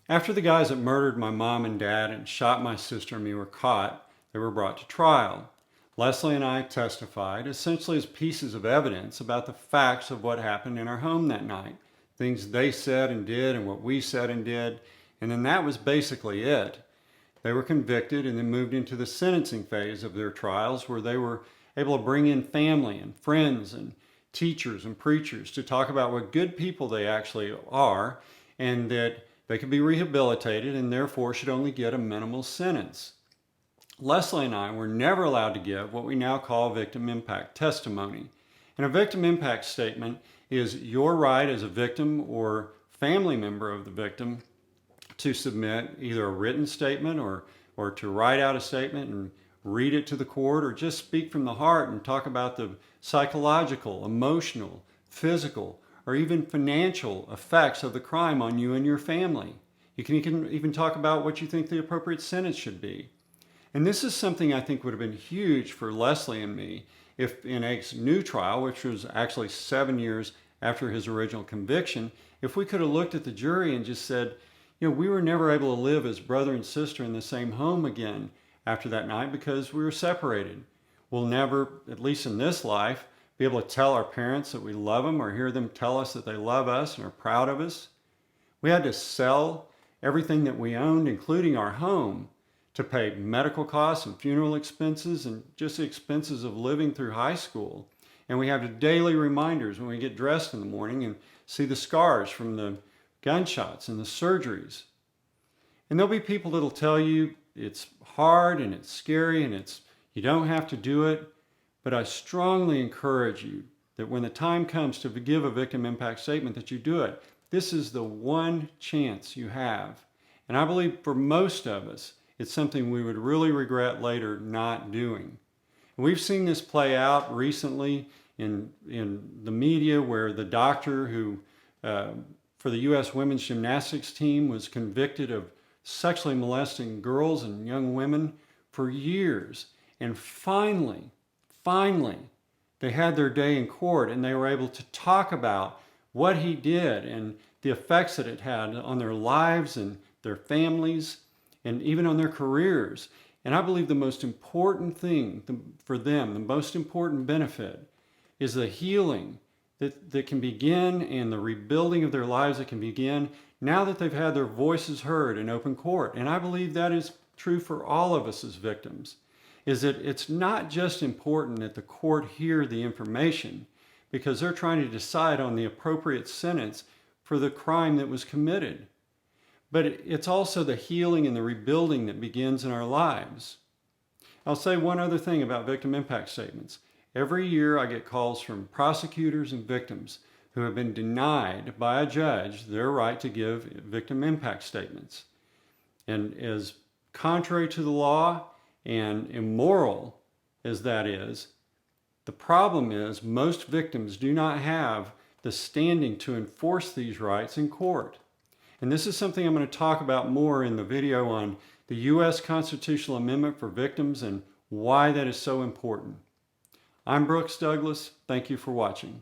After the guys that murdered my mom and dad and shot my sister and me were caught, they were brought to trial. Leslie and I testified essentially as pieces of evidence about the facts of what happened in our home that night, things they said and did and what we said and did, and then that was basically it. They were convicted and then moved into the sentencing phase of their trials where they were able to bring in family and friends and teachers and preachers to talk about what good people they actually are and that they could be rehabilitated and therefore should only get a minimal sentence. Leslie and I were never allowed to give what we now call victim impact testimony. And a victim impact statement is your right as a victim or family member of the victim to submit either a written statement or to write out a statement and read it to the court, or just speak from the heart and talk about the psychological, emotional, physical, or even financial effects of the crime on you and your family. You can even talk about what you think the appropriate sentence should be. And this is something I think would have been huge for Leslie and me if in Ake's new trial, which was actually 7 years after his original conviction, if we could have looked at the jury and just said, we were never able to live as brother and sister in the same home again after that night because we were separated. We'll never, at least in this life, be able to tell our parents that we love them or hear them tell us that they love us and are proud of us. We had to sell everything that we owned, including our home, to pay medical costs and funeral expenses and just the expenses of living through high school. And we have daily reminders when we get dressed in the morning and see the scars from the gunshots and the surgeries. And there'll be people that'll tell you it's hard and it's scary and you don't have to do it. But I strongly encourage you that when the time comes to give a victim impact statement that you do it. This is the one chance you have. And I believe for most of us, it's something we would really regret later not doing. And we've seen this play out recently in the media where the doctor who, for the U.S. women's gymnastics team, was convicted of sexually molesting girls and young women for years. And finally, they had their day in court and they were able to talk about what he did and the effects that it had on their lives and their families and even on their careers. And I believe the most important thing for them, the most important benefit, is the healing that can begin and the rebuilding of their lives that can begin now that they've had their voices heard in open court. And I believe that is true for all of us as victims, is that it's not just important that the court hear the information because they're trying to decide on the appropriate sentence for the crime that was committed. But it's also the healing and the rebuilding that begins in our lives. I'll say one other thing about victim impact statements. Every year I get calls from prosecutors and victims who have been denied by a judge their right to give victim impact statements. And as contrary to the law and immoral as that is, the problem is most victims do not have the standing to enforce these rights in court. And this is something I'm going to talk about more in the video on the U.S. Constitutional Amendment for Victims and why that is so important. I'm Brooks Douglas. Thank you for watching.